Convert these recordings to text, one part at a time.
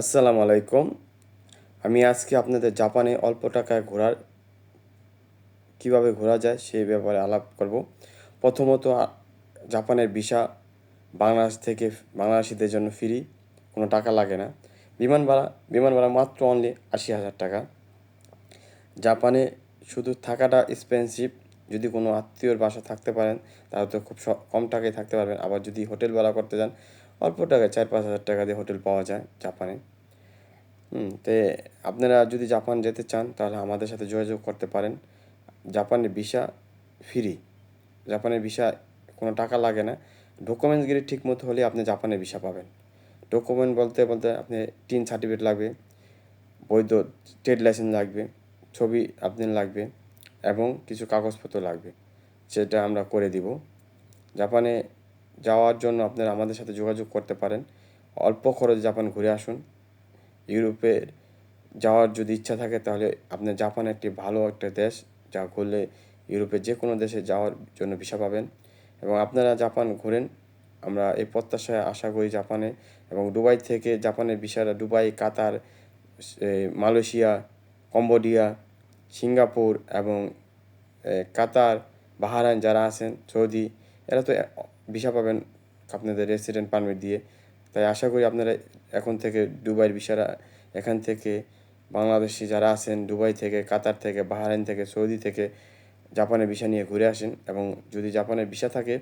আসসালামু আলাইকুম। আমি আজকে আপনাদের জাপানে অল্প টাকায় কিভাবে ঘোরা যায় সেই ব্যাপারে আলাপ করব। প্রথমত জাপানের ভিসা বাংলাদেশিদের জন্য ফ্রি, কোনো টাকা লাগে না। বিমান ভাড়া মাত্র অনলি ৮০,০০০ টাকা। জাপানে শুধু থাকাটা এক্সপেন্সিভ। যদি কোনো আত্মীয়র বাসা থাকতে পারেন তাহলে তো খুব কম টাকায় থাকতে পারবেন। আবার যদি হোটেল ভাড়া করতে যান অল্প টাকায় ৪-৫ হাজার টাকা দিয়ে হোটেল পাওয়া যায় জাপানে। তে আপনারা যদি জাপান যেতে চান তাহলে আমাদের সাথে যোগাযোগ করতে পারেন। জাপানের ভিসা ফ্রি। জাপানের ভিসা কোনো টাকা লাগে না। ডকুমেন্টসগুলি ঠিক মতো হলে আপনি জাপানের ভিসা পাবেন। ডকুমেন্ট বলতে বলতে আপনি টিন সার্টিফিকেট লাগবে, বৈধ ট্রেড লাইসেন্স লাগবে, ছবি আপনার লাগবে এবং কিছু কাগজপত্র লাগবে, সেটা আমরা করে দিব। জাপানে যাওয়ার জন্য আপনারা আমাদের সাথে যোগাযোগ করতে পারেন। অল্প খরচে জাপান ঘুরে আসুন। ইউরোপে যাওয়ার যদি ইচ্ছা থাকে তাহলে আপনার জাপান একটি ভালো একটা দেশ, যা ঘুরলে ইউরোপের যে কোনো দেশে যাওয়ার জন্য ভিসা পাবেন এবং আপনারা জাপান ঘোরেন। আমরা এই প্রত্যাশায় আশা করি জাপানে এবং দুবাই থেকে জাপানের ভিসাটা দুবাই, কাতার, মালয়েশিয়া, কম্বোডিয়া, সিঙ্গাপুর এবং কাতার, বাহরাইন যারা আছেন, সৌদি, এরা তো ভিসা পাবেন আপনাদের রেসিডেন্ট পারমিট দিয়ে। তাই আশা করি আপনারা এখন থেকে দুবাইয়ের ভিসাটা এখান থেকে বাংলাদেশি যারা আছেন দুবাই থেকে, কাতার থেকে, বাহরাইন থেকে, সৌদি থেকে জাপানের ভিসা নিয়ে ঘুরে আসেন এবং যদি জাপানের ভিসা থাকে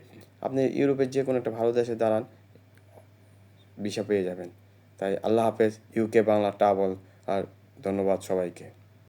আপনি ইউরোপের যে কোনো একটা ভালো দেশে দাঁড়ান, ভিসা পেয়ে যাবেন। তাই আল্লাহ হাফেজ, ইউকে বাংলা ট্রাভেল। আর ধন্যবাদ সবাইকে।